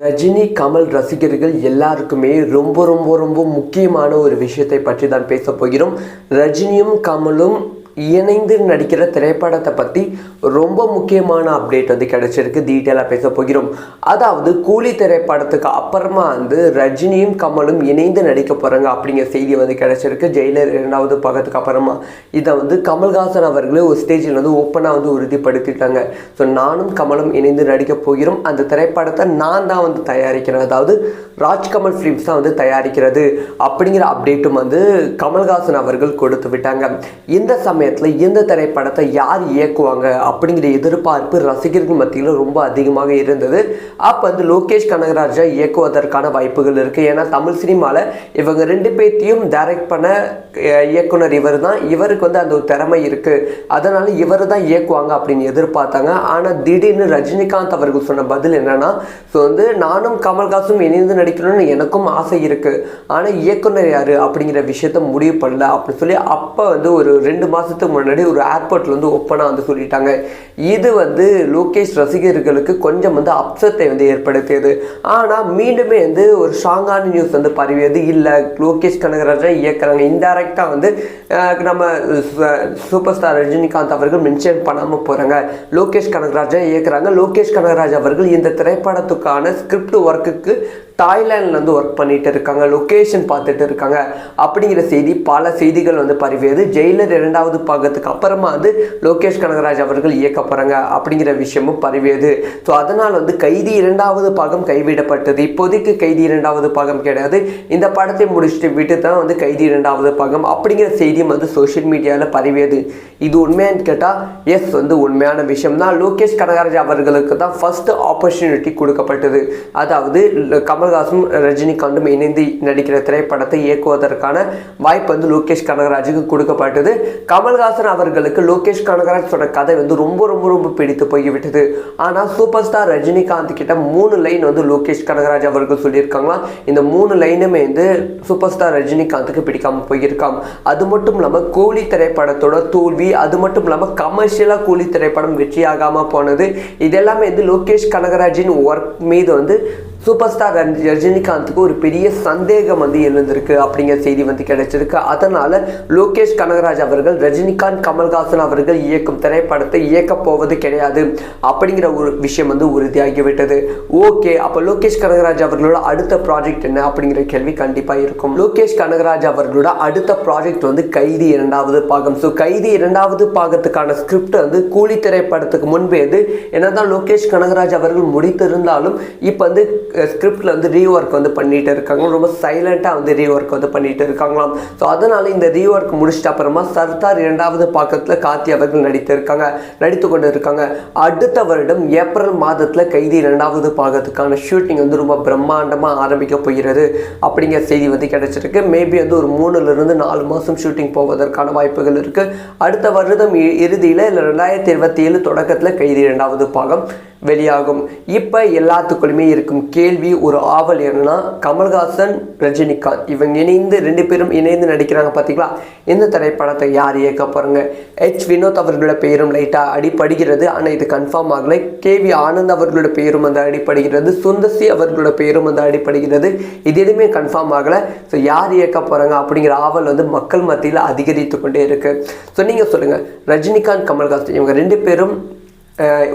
ரஜினி கமல் ரசிகர்கள் எல்லாருக்குமே ரொம்ப ரொம்ப ரொம்ப முக்கியமான ஒரு விஷயத்தை பற்றி தான் பேச போகிறோம். ரஜினியும் கமலும் இணைந்து நடிக்கிற திரைப்படத்தை பற்றி ரொம்ப முக்கியமான அப்டேட் கிடைச்சிருக்கு. டீட்டெயிலாக பேச போகிறோம். அதாவது கூலி திரைப்படத்துக்கு அப்புறமா ரஜினியும் கமலும் இணைந்து நடிக்க போகிறாங்க அப்படிங்கிற செய்தி கிடைச்சிருக்கு. ஜெயிலர் 2வது பாகத்துக்கு அப்புறமா இதை கமல்ஹாசன் அவர்களே ஒரு ஸ்டேஜில் ஓப்பனாக உறுதிப்படுத்திட்டாங்க. ஸோ நானும் கமலும் இணைந்து நடிக்க போகிறோம். அந்த திரைப்படத்தை நான் தான் தயாரிக்கிறேன், அதாவது ராஜ்கமல் ஃபிலிம்ஸ் தான் தயாரிக்கிறது அப்படிங்கிற அப்டேட்டும் கமல்ஹாசன் அவர்கள் கொடுத்து விட்டாங்க. இந்த சமயத்தில் இந்த திரைப்படத்தை யார் இயக்குவாங்க அப்படிங்கிற எதிர்பார்ப்பு ரசிகர்கள் மத்தியில் ரொம்ப அதிகமாக இருந்தது. அப்போ லோகேஷ் கனகராஜா இயக்குவதற்கான வாய்ப்புகள் இருக்குது. ஏன்னா தமிழ் சினிமாவில் இவங்க 2 பேர்த்தையும் டைரக்ட் பண்ண இயக்குனர் இவர் தான். இவருக்கு அந்த ஒரு திறமை இருக்குது, அதனால் இவர் தான் இயக்குவாங்க அப்படின்னு எதிர்பார்த்தாங்க. ஆனால் திடீர்னு ரஜினிகாந்த் அவர்கள் சொன்ன பதில் என்னன்னா, ஸோ நானும் கமல்ஹாசனும் இணைந்து நடிக்கணும்னு எனக்கும் ஆசை இருக்குது, ஆனால் இயக்குனர் யார் அப்படிங்கிற விஷயத்த முடிவு பண்ணல அப்படின்னு சொல்லி அப்போ ஒரு 2 மாதத்துக்கு முன்னாடி ஒரு ஏர்போர்ட்ல ஓப்பனாக சொல்லிட்டாங்க. இது லோகேஷ் ரசிகர்களுக்கு கொஞ்சம் அப்செட்டை ஏற்படுத்தியது. ஆனால் மீண்டுமே ஒரு ஸ்ட்ராங்கான நியூஸ் பரவியது. இல்லை, லோகேஷ் கனகராஜா இயக்குறாங்க. இன்டைரக்டாக நம்ம சூப்பர் ஸ்டார் ரஜினிகாந்த் அவர்கள் மென்ஷன் பண்ணாமல் போகிறாங்க, லோகேஷ் கனகராஜா இயக்குறாங்க. லோகேஷ் கனகராஜ் அவர்கள் இந்த திரைப்படத்துக்கான ஸ்கிரிப்ட் ஒர்க்குக்கு தாய்லாண்டில் ஒர்க் பண்ணிட்டு இருக்காங்க, லொக்கேஷன் பார்த்துட்டு இருக்காங்க அப்படிங்கிற செய்தி பல செய்திகள் பரவியது. ஜெயிலர் 2வது பாகத்துக்கு அப்புறமா லோகேஷ் கனகராஜ் அவர்கள் இயக்க போகிறாங்க அப்படிங்கிற விஷயமும் பரவியது. ஸோ அதனால் கைதி 2வது பாகம் கைவிடப்பட்டது. இப்போதைக்கு கைதி 2வது பாகம் கிடையாது, இந்த படத்தை முடிச்சுட்டு விட்டு தான் கைதி 2வது பாகம் அப்படிங்கிற செய்தியும் சோஷியல் மீடியாவில் பரவியது. இது உண்மையானு கேட்டால் எஸ், உண்மையான விஷயம் தான். லோகேஷ் கனகராஜ் அவர்களுக்கு தான் ஃபர்ஸ்ட் ஆப்பர்ச்சுனிட்டி கொடுக்கப்பட்டது. அதாவது கமல்ஹாசனும் ரஜினிகாந்தும் இணைந்து நடிக்கிற திரைப்படத்தை இயக்குவதற்கான வாய்ப்பு லோகேஷ் கனகராஜுக்கு கொடுக்கப்பட்டது. கமல்ஹாசன் அவர்களுக்கு லோகேஷ் கனகராஜ் சொன்ன கதை ரொம்ப ரொம்ப ரொம்ப பிடித்து போய்விட்டது. ஆனால் சூப்பர் ஸ்டார் ரஜினிகாந்த் கிட்ட 3 லைன் லோகேஷ் கனகராஜ் அவர்கள் சொல்லியிருக்காங்களா. இந்த 3 லைனுமே சூப்பர் ஸ்டார் ரஜினிகாந்துக்கு பிடிக்காம போயிருக்காங்க. அது மட்டும் இல்லாமல் கூலி திரைப்படத்தோட தோல்வி, அது மட்டும் இல்லாமல் கமர்ஷியலாக கூலி திரைப்படம் வெற்றியாகாமல் போனது, இதெல்லாமே லோகேஷ் கனகராஜின் ஒர்க் மீது சூப்பர் ஸ்டார் ரஜினிகாந்துக்கு ஒரு பெரிய சந்தேகம் எழுந்திருக்கு அப்படிங்கிற செய்தி கிடைச்சிருக்கு. அதனால லோகேஷ் கனகராஜ் அவர்கள் ரஜினிகாந்த் கமல்ஹாசன் அவர்கள் இயக்கும் திரைப்படத்தை இயக்க போவது கிடையாது அப்படிங்கிற ஒரு விஷயம் உறுதியாகிவிட்டது. ஓகே, அப்போ லோகேஷ் கனகராஜ் அவர்களோட அடுத்த ப்ராஜெக்ட் என்ன அப்படிங்கிற கேள்வி கண்டிப்பாக இருக்கும். லோகேஷ் கனகராஜ் அவர்களோட அடுத்த ப்ராஜெக்ட் கைதி 2வது பாகம். ஸோ கைதி 2வது பாகத்துக்கான ஸ்கிரிப்ட் கூலி திரைப்படத்துக்கு முன்பே என்னதான் லோகேஷ் கனகராஜ் அவர்கள் முடித்திருந்தாலும் இப்போ ஸ்கிரிப்டில் ரீஒர்க் பண்ணிட்டு இருக்காங்க. ரொம்ப சைலண்டாக ரீஒர்க் பண்ணிட்டு இருக்காங்களாம். ஸோ அதனால் இந்த ரீஒர்க் முடிச்சிட்ட அப்புறமா சர்தார் 2வது பாகத்தில் கார்த்தி அவர்கள் நடித்து கொண்டு இருக்காங்க. அடுத்த வருடம் ஏப்ரல் மாதத்தில் கைதி 2வது பாகத்துக்கான ஷூட்டிங் ரொம்ப பிரம்மாண்டமாக ஆரம்பிக்க போகிறது அப்படிங்கிற செய்தி கிடைச்சிருக்கு. மேபி ஒரு 3 to 4 மாதம் ஷூட்டிங் போவதற்கான வாய்ப்புகள் இருக்குது. அடுத்த வருடம் இறுதியில் இல்லை 2027 தொடக்கத்தில் கைதி 2வது பாகம் வெளியாகும். இப்போ எல்லாத்துக்குள்ளுமே இருக்கும் கேள்வி, ஒரு ஆவல் என்னன்னா, கமல்ஹாசன் ரஜினிகாந்த் இவங்க 2 பேரும் இணைந்து நடிக்கிறாங்க பார்த்தீங்களா, இந்த திரைப்படத்தை யார் இயக்க போகிறாங்க? வினோத் அவர்களோட பெயரும் லைட்டாக அடிப்படுகிறது, ஆனால் இது கன்ஃபார்ம் ஆகலை. KV ஆனந்த் அவர்களோட பெயரும் அடிப்படுகிறது, சுந்தசி அவர்களோட பெயரும் அடிப்படுகிறது. இது எதுவுமே கன்ஃபார்ம் ஆகலை. ஸோ யார் இயக்க போகிறாங்க அப்படிங்கிற ஆவல் மக்கள் மத்தியில் அதிகரித்து கொண்டே இருக்குது. ஸோ நீங்கள் சொல்லுங்கள், ரஜினிகாந்த் கமல்ஹாசன் இவங்க 2 பேரும்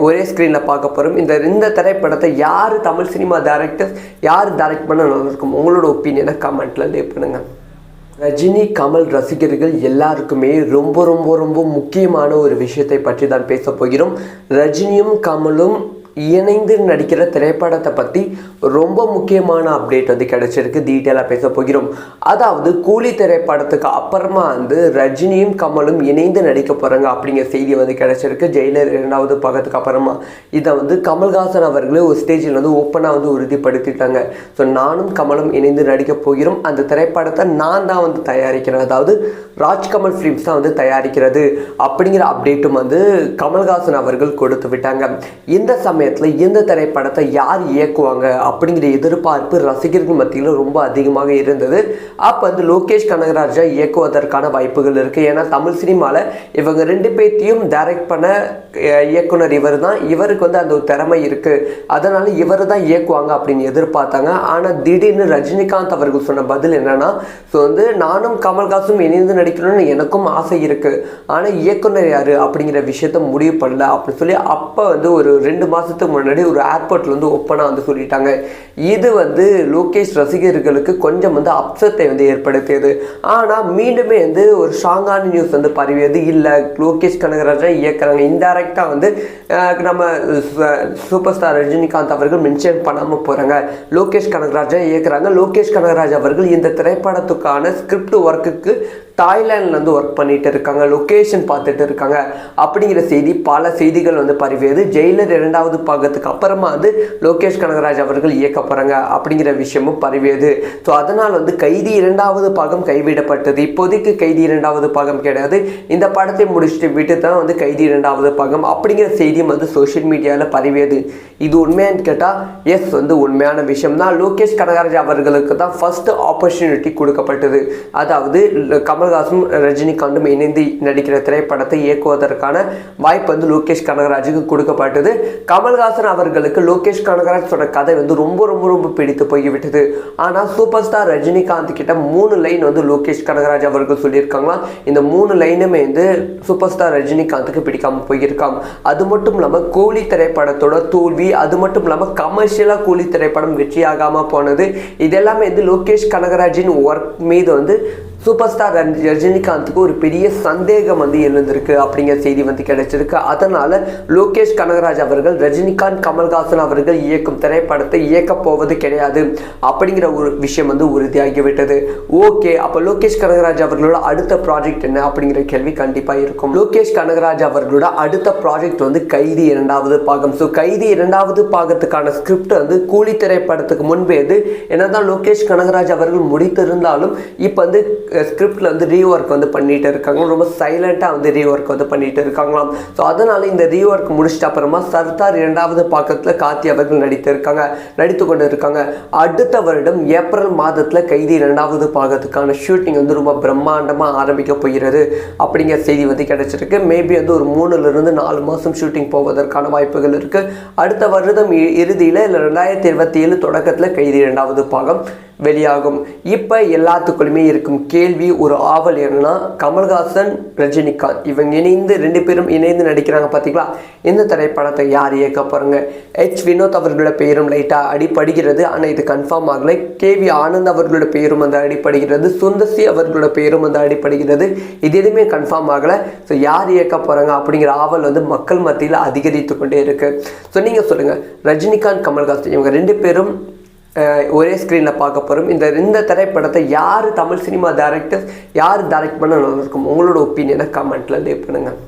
ஒரே ஸ்க்ரீனில் பார்க்க போகிறோம். இந்த திரைப்படத்தை யார் தமிழ் சினிமா டைரக்டர்ஸ் யார் டைரக்ட் பண்ண நல்லா இருக்கும்? உங்களோட ஒப்பீனியனை கமெண்ட்டில் லீவ் பண்ணுங்கள். ரஜினி கமல் ரசிகர்கள் எல்லாருக்குமே ரொம்ப ரொம்ப ரொம்ப முக்கியமான ஒரு விஷயத்தை பற்றி தான் பேச போகிறோம். ரஜினியும் கமலும் இணைந்து நடிக்கிற திரைப்படத்தை பற்றி ரொம்ப முக்கியமான அப்டேட் கிடைச்சிருக்கு. டீட்டெயிலாக பேச போகிறோம். அதாவது கூலி திரைப்படத்துக்கு அப்புறமா ரஜினியும் கமலும் இணைந்து நடிக்க போகிறாங்க அப்படிங்கிற செய்தி கிடைச்சிருக்கு. ஜெயிலர் 2வது பாகத்துக்கு அப்புறமா இதை கமல்ஹாசன் அவர்களே ஒரு ஸ்டேஜில் ஓப்பனாக உறுதிப்படுத்திட்டாங்க. ஸோ நானும் கமலும் இணைந்து நடிக்க போகிறோம். அந்த திரைப்படத்தை நான் தான் தயாரிக்கிறேன், அதாவது ராஜ்கமல் ஃபிலிம்ஸ் தான் தயாரிக்கிறது அப்படிங்கிற அப்டேட்டும் கமல்ஹாசன் அவர்கள் கொடுத்து விட்டாங்க. இந்த சமயத்தில் சமயத்தில் இந்த திரைப்படத்தை யார் இயக்குவாங்க அப்படிங்கிற எதிர்பார்ப்பு ரசிகர்கள் மத்தியில் ரொம்ப அதிகமாக இருந்தது. அப்போ வந்து லோகேஷ் கனகராஜா இயக்குவதற்கான வாய்ப்புகள் இருக்குது. ஏன்னா தமிழ் சினிமாவில் இவங்க 2 பேர்த்தையும் டைரக்ட் பண்ண இயக்குனர் இவர் தான். இவருக்கு வந்து அந்த ஒரு திறமை இருக்குது, அதனால் இவர் தான் இயக்குவாங்க அப்படின்னு எதிர்பார்த்தாங்க. ஆனால் திடீர்னு ரஜினிகாந்த் அவர்கள் சொன்ன பதில் என்னன்னா, ஸோ வந்து நானும் கமல்ஹாசனும் இணைந்து நடிக்கணும்னு எனக்கும் ஆசை இருக்குது, ஆனால் இயக்குனர் யார் அப்படிங்கிற விஷயத்த முடிவு பண்ணல அப்படின்னு சொல்லி அப்போ வந்து ஒரு 2 மாதத்துக்கு முன்னாடி ஒரு ஏர்போர்ட்டில் வந்து ஓப்பனாக வந்து சொல்லிட்டாங்க. இது வந்து லோகேஷ் ரசிகர்களுக்கு கொஞ்சம் வந்து அப்செட்டை வந்து ஏற்படுத்தியது. ஆனால் மீண்டுமே வந்து ஒரு ஸ்ட்ராங்கான நியூஸ் வந்து பரவியது. இல்லை, லோகேஷ் கனகராஜா இயக்குறாங்க. இன்டைரக்டாக வந்து நம்ம சூப்பர் ஸ்டார் ரஜினிகாந்த் அவர்கள் மென்ஷன் பண்ணாமல் போகிறாங்க, லோகேஷ் கனகராஜா இயக்குறாங்க. லோகேஷ் கனகராஜ் அவர்கள் இந்த திரைப்படத்துக்கான ஸ்கிரிப்ட் ஒர்க்குக்கு தாய்லாண்ட்லேருந்து ஒர்க் பண்ணிட்டு இருக்காங்க, லொக்கேஷன் பார்த்துட்டு இருக்காங்க அப்படிங்கிற செய்தி பல செய்திகள் வந்து பரவியது. ஜெயிலர் 2வது பாகத்துக்கு அப்புறமா வந்து லோகேஷ் கனகராஜ் அவர்கள் இயக்க போகிறாங்க அப்படிங்கிற விஷயமும் பரவியது. ஸோ அதனால் வந்து கைதி 2வது பாகம் கைவிடப்பட்டது. இப்போதைக்கு கைதி 2வது பாகம் கிடையாது, இந்த படத்தை முடிச்சுட்டு விட்டு தான் வந்து கைதி 2வது பாகம் அப்படிங்கிற செய்தியும் வந்து சோஷியல் மீடியாவில் பரவியது. இது உண்மையானு கேட்டால் எஸ், வந்து உண்மையான விஷயம் தான். லோகேஷ் கனகராஜ் அவர்களுக்கு தான் ஃபர்ஸ்ட் ஆப்பர்ச்சுனிட்டி கொடுக்கப்பட்டது. அதாவது கமல்ஹாசனும் ரஜினிகாந்தும் இணைந்து நடிக்கிற திரைப்படத்தை இயக்குவதற்கான வாய்ப்பு வந்து லோகேஷ் கனகராஜுக்கு கொடுக்கப்பட்டது. கமல்ஹாசன் அவர்களுக்கு லோகேஷ் கனகராஜ் சொன்ன கதை வந்து ரொம்ப ரொம்ப ரொம்ப பிடித்து போய்விட்டது. ஆனால் சூப்பர் ஸ்டார் ரஜினிகாந்த் கிட்ட 3 லைன் வந்து லோகேஷ் கனகராஜ் அவர்கள் சொல்லியிருக்காங்களாம். இந்த 3 லைனுமே வந்து சூப்பர் ஸ்டார் ரஜினிகாந்துக்கு பிடிக்காம போயிருக்காங்க. அது மட்டும் இல்லாமல் கூலி திரைப்படத்தோட தோல்வி, அது மட்டும் இல்லாமல் கமர்ஷியலாக கூலி திரைப்படம் வெற்றியாகாமல் போனது, இதெல்லாமே வந்து லோகேஷ் கனகராஜின் ஒர்க் மீது வந்து சூப்பர் ஸ்டார் ரஜினிகாந்துக்கு ஒரு பெரிய சந்தேகம் வந்து எழுந்திருக்கு அப்படிங்கிற செய்தி வந்து கிடைச்சிருக்கு. அதனால் லோகேஷ் கனகராஜ் அவர்கள் ரஜினிகாந்த் கமல்ஹாசன் அவர்கள் இயக்கும் திரைப்படத்தை இயக்க போவது கிடையாது அப்படிங்கிற ஒரு விஷயம் வந்து உறுதியாகிவிட்டது. ஓகே, அப்போ லோகேஷ் கனகராஜ் அவர்களோட அடுத்த ப்ராஜெக்ட் என்ன அப்படிங்கிற கேள்வி கண்டிப்பாக இருக்கும். லோகேஷ் கனகராஜ் அவர்களோட அடுத்த ப்ராஜெக்ட் வந்து கைதி 2வது பாகம். ஸோ கைதி 2வது பாகத்துக்கான ஸ்கிரிப்ட் வந்து கூலி திரைப்படத்துக்கு முன்பே என்னதான் லோகேஷ் கனகராஜ் அவர்கள் முடித்திருந்தாலும் இப்போ வந்து ஸ்கிரிப்டில் வந்து ரீஒர்க் வந்து பண்ணிட்டு இருக்காங்க. ரொம்ப சைலண்ட்டாக வந்து ரீஒர்க் வந்து பண்ணிட்டு இருக்காங்களாம். ஸோ அதனால் இந்த ரீஒர்க் முடிச்சிட்ட அப்புறமா சர்தார் 2வது பாகத்தில் கார்த்தி அவர்கள் நடித்து கொண்டு இருக்காங்க. அடுத்த வருடம் ஏப்ரல் மாதத்தில் கைதி 2வது பாகத்துக்கான ஷூட்டிங் வந்து ரொம்ப பிரம்மாண்டமாக ஆரம்பிக்க போகிறது அப்படிங்கிற செய்தி வந்து கிடைச்சிருக்கு. மேபி வந்து ஒரு 3 to 4 மாதம் ஷூட்டிங் போவதற்கான வாய்ப்புகள் இருக்குது. அடுத்த வருடம் இறுதியில் இல்லை 2027 தொடக்கத்தில் கைதி 2வது பாகம் வெளியாகும். இப்போ எல்லாத்துக்குள்ளுமே இருக்கும் கேள்வி, ஒரு ஆவல் என்னன்னா, கமல்ஹாசன் ரஜினிகாந்த் இவங்க 2 பேரும் இணைந்து நடிக்கிறாங்க பார்த்தீங்களா, இந்த திரைப்படத்தை யார் இயக்க போகிறாங்க? வினோத் அவர்களோட பெயரும் லைட்டாக அடிப்படுகிறது, ஆனால் இது கன்ஃபார்ம் ஆகலை. KV ஆனந்த் அவர்களோட பெயரும் வந்து அடிப்படுகிறது, சுந்தர்சி அவர்களோட பெயரும் வந்து அடிப்படுகிறது. இது எதுவுமே கன்ஃபார்ம் ஆகலை. ஸோ யார் இயக்க போகிறாங்க அப்படிங்கிற ஆவல் வந்து மக்கள் மத்தியில் அதிகரித்து கொண்டே இருக்குது. ஸோ நீங்கள் சொல்லுங்கள், ரஜினிகாந்த் கமல்ஹாசன் இவங்க 2 பேரும் ஒரே ஸ்க்ரீனில் பார்க்க போகிறோம். இந்த திரைப்படத்தை யார் தமிழ் சினிமா டைரக்டர்ஸ் யார் டைரக்ட் பண்ண நல்லா இருக்கும்? உங்களோட ஒப்பீனியனை கமெண்ட்டில் லீவ் பண்ணுங்கள்.